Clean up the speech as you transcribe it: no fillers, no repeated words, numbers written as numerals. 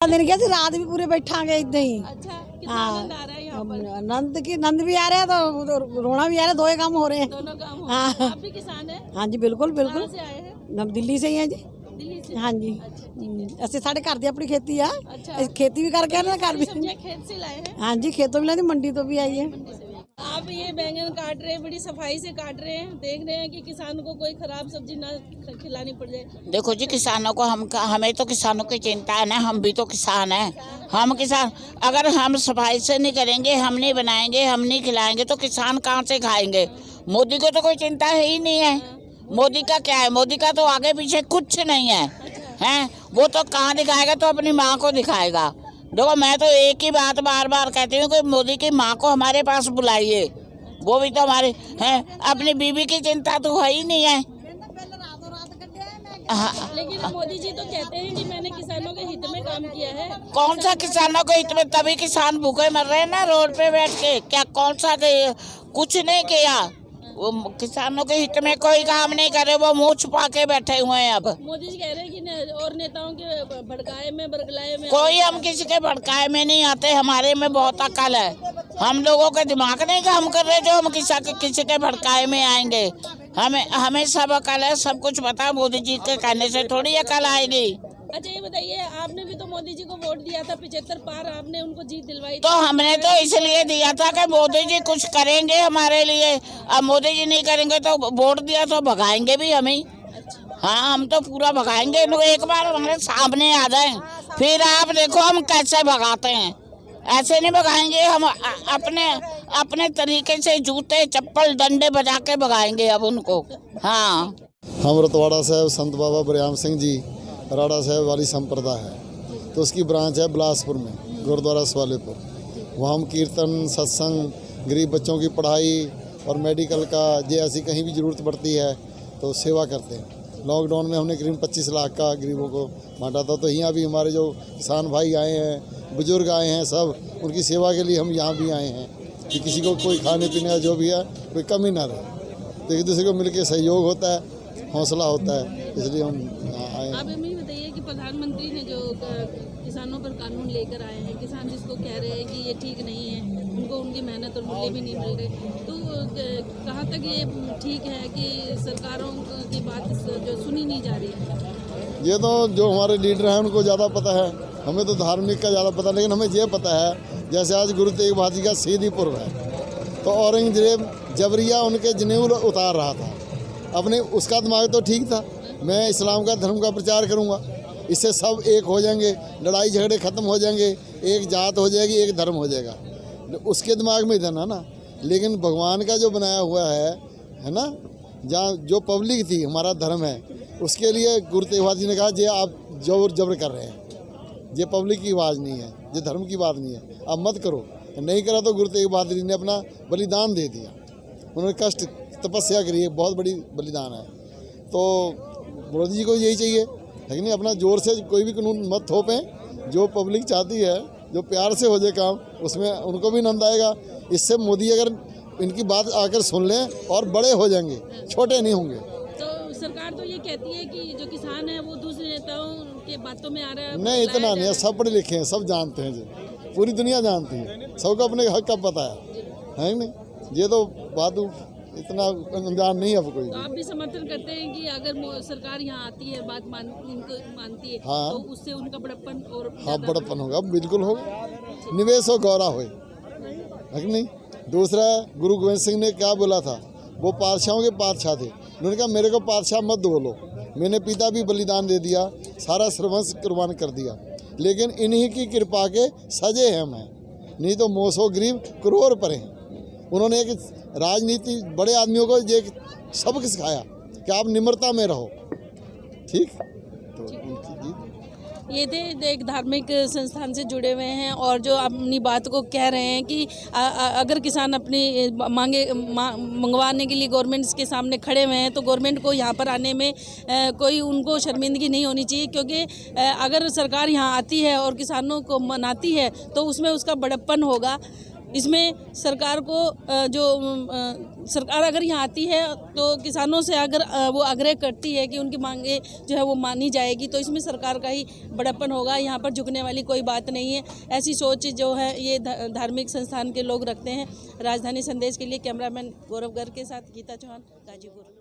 दिन गया रात भी पूरे बैठांगे इतना ही। अच्छा, कितना आनंद आ रहा है यहाँ पर? नंद भी आ रहा है तो रोना भी आ रहा है, दो ही काम हो रहे हैं। दोनों काम हो हाँ। रहे हैं। आप भी किसान हैं? हाँ जी बिल्कुल बिल्कुल। कहाँ से आए हैं? हम दिल्ली से ही हैं जी। दिल्ली से? हाँ जी। अच्छा, असि साढ़े घर दी अपनी खेती है। अच्छा। खेती भी करके ना घर भी। सब्जियाँ खेत से लाए हैं? हाँ जी खेतों भी लाती, मंडी तो भी आई है। मंडी से भी। आप ये बैंगन काट रहे हैं, बड़ी सफाई से काट रहे हैं, देख रहे हैं कि किसान को कोई खराब सब्जी ना खिलानी पड़ जाए। देखो जी, किसानों को हमें तो किसानों की चिंता है ना, हम भी तो किसान हैं। हम किसान अगर हम सफाई से नहीं करेंगे, हम नहीं बनाएंगे, हम नहीं खिलाएंगे तो किसान कहाँ से खाएंगे। मोदी को तो कोई चिंता है ही नहीं है। मोदी का क्या है, मोदी का तो आगे पीछे कुछ नहीं है, हैं? वो तो कहाँ दिखाएगा, तो अपनी माँ को दिखाएगा। देखो मैं तो एक ही बात बार बार कहती हूँ कि मोदी की माँ को हमारे पास बुलाइए, वो भी तो हमारे हैं। अपनी बीवी की चिंता तो है ही नहीं है। हाँ। लेकिन मोदी जी तो कहते हैं कि मैंने किसानों के हित में काम किया है। कौन सा किसानों के हित में? तभी किसान भूखे मर रहे हैं ना रोड पे बैठ के। क्या कौन सा कुछ नहीं किया। वो किसानों के हित में कोई काम नहीं करे, वो मुँह छुपा के बैठे हुए हैं। अब मोदी जी कह रहे हैं कि और नेताओं के भड़काए में बरगलाए में कोई हम किसी के भड़काए में नहीं आते। हमारे में बहुत अकल है। हम लोगों के दिमाग नहीं काम कर रहे जो हम किसी के भड़काए में आएंगे। हमें सब अकल है, सब कुछ पता है। मोदी जी के कहने से थोड़ी अकल आएगी। अच्छा ये बताइए, आपने भी तो मोदी जी को वोट दिया था 75 पार, आपने उनको जीत दिलवाई तो हमने तो इसलिए दिया था कि मोदी जी कुछ करेंगे हमारे लिए। अब मोदी जी नहीं करेंगे तो वोट दिया तो भगाएंगे भी हम ही। हाँ, हम तो पूरा भगाएंगे। एक बार हमारे सामने आ जाए फिर आप देखो हम कैसे भगाते हैं। ऐसे नहीं भगाएंगे हम, अपने तरीके से जूते चप्पल डंडे बजा के भगाएंगे अब उनको। हाँ, हम रतवाड़ा साहब संत बाबा बरियाम सिंह जी राड़ा साहब वाली संप्रदाय है, तो उसकी ब्रांच है बिलासपुर में, गुरुद्वारा सवालेपुर। वहाँ हम कीर्तन, सत्संग, गरीब बच्चों की पढ़ाई और मेडिकल का जे ऐसी कहीं भी ज़रूरत पड़ती है तो सेवा करते हैं। लॉकडाउन में हमने करीब 25 लाख का गरीबों को बांटा था। तो यहाँ भी हमारे जो किसान भाई आए हैं, बुजुर्ग आए हैं, सब उनकी सेवा के लिए हम यहाँ भी आए हैं कि किसी को कोई खाने पीने का जो भी है कोई कमी ना रहे। तो एक दूसरे को मिलकर सहयोग होता है, हौसला होता है, इसलिए हम आए। आप हमें बताइए कि प्रधानमंत्री ने जो किसानों पर कानून लेकर आए हैं, किसान जिसको कह रहे हैं कि ये ठीक नहीं है, उनको उनकी मेहनत और मूल्य भी नहीं मिल रहे, तो कहाँ तक ये ठीक है कि सरकारों की बात जो सुनी नहीं जा रही है? ये तो जो हमारे लीडर हैं उनको ज़्यादा पता है, हमें तो धार्मिक का ज़्यादा पता। लेकिन हमें ये पता है जैसे आज गुरु तेग बहादुर जी का शहीदी पर्व है, तो औरंगजेब जबरिया उनके जनेऊ उतार रहा था अपने, उसका दिमाग तो ठीक था, मैं इस्लाम का धर्म का प्रचार करूंगा, इससे सब एक हो जाएंगे, लड़ाई झगड़े ख़त्म हो जाएंगे, एक जात हो जाएगी, एक धर्म हो जाएगा, उसके दिमाग में इधर ना। लेकिन भगवान का जो बनाया हुआ है ना, जहाँ जो पब्लिक थी, हमारा धर्म है, उसके लिए गुरु तेग बहादुर जी ने कहा, ये आप जोर जबर कर रहे हैं, ये पब्लिक की आवाज़ नहीं है, ये धर्म की बात नहीं है, आप मत करो। नहीं करा तो गुरु तेग बहादुर जी ने अपना बलिदान दे दिया। उन्होंने कष्ट तपस्या करी है, बहुत बड़ी बलिदान है। तो मोदी जी को यही चाहिए, लेकिन अपना जोर से कोई भी कानून मत थोपें। जो पब्लिक चाहती है, जो प्यार से हो जाए काम, उसमें उनको भी आनंद आएगा। इससे मोदी अगर इनकी बात आकर सुन लें और बड़े हो जाएंगे, छोटे नहीं होंगे। तो सरकार तो ये कहती है कि जो किसान है वो दूसरे नेताओं के बातों में आ रहा है। नहीं, इतना नहीं है, सब पढ़े लिखे हैं, सब जानते हैं जी, पूरी दुनिया जानती है, सबको अपने हक का पता है नहीं? ये तो बात इतना अनजान नहीं है कोई। तो आप भी समर्थन करते हैं कि अगर सरकार यहाँ आती है, बात मानती है, हाँ, तो उससे उनका बड़प्पन और हाँ बड़प्पन होगा, बिल्कुल होगा, निवेश हो गौरा हो, है कि नहीं? दूसरा, गुरु गोविंद सिंह ने क्या बोला था, वो पातशाहों के पातशाह थे, उन्होंने कहा मेरे को पातशाह मत बोलो, मैंने पिता भी बलिदान दे दिया, सारा सर्वस्व कुर्बान कर दिया, लेकिन इन्हीं की कृपा के सजे हैं मैं, नहीं तो मोसो गरीब करोड़ पर हैं। उन्होंने एक राजनीति बड़े आदमियों को ये सबक सिखाया कि आप निम्रता में रहो, ठीक? तो ये थे एक धार्मिक संस्थान से जुड़े हुए हैं और जो अपनी बात को कह रहे हैं कि अगर किसान अपनी मंगवाने के लिए गवर्नमेंट के सामने खड़े हुए हैं तो गवर्नमेंट को यहाँ पर आने में कोई उनको शर्मिंदगी नहीं होनी चाहिए, क्योंकि अगर सरकार यहाँ आती है और किसानों को मनाती है तो उसमें उसका बड़प्पन होगा। इसमें सरकार को सरकार अगर यहाँ आती है तो किसानों से अगर वो आग्रह करती है कि उनकी मांगे जो है वो मानी जाएगी, तो इसमें सरकार का ही बड़प्पन होगा। यहाँ पर झुकने वाली कोई बात नहीं है। ऐसी सोच जो है ये धार्मिक संस्थान के लोग रखते हैं। राजधानी संदेश के लिए कैमरामैन गौरव गर्ग के साथ गीता चौहान, गाजीपुर।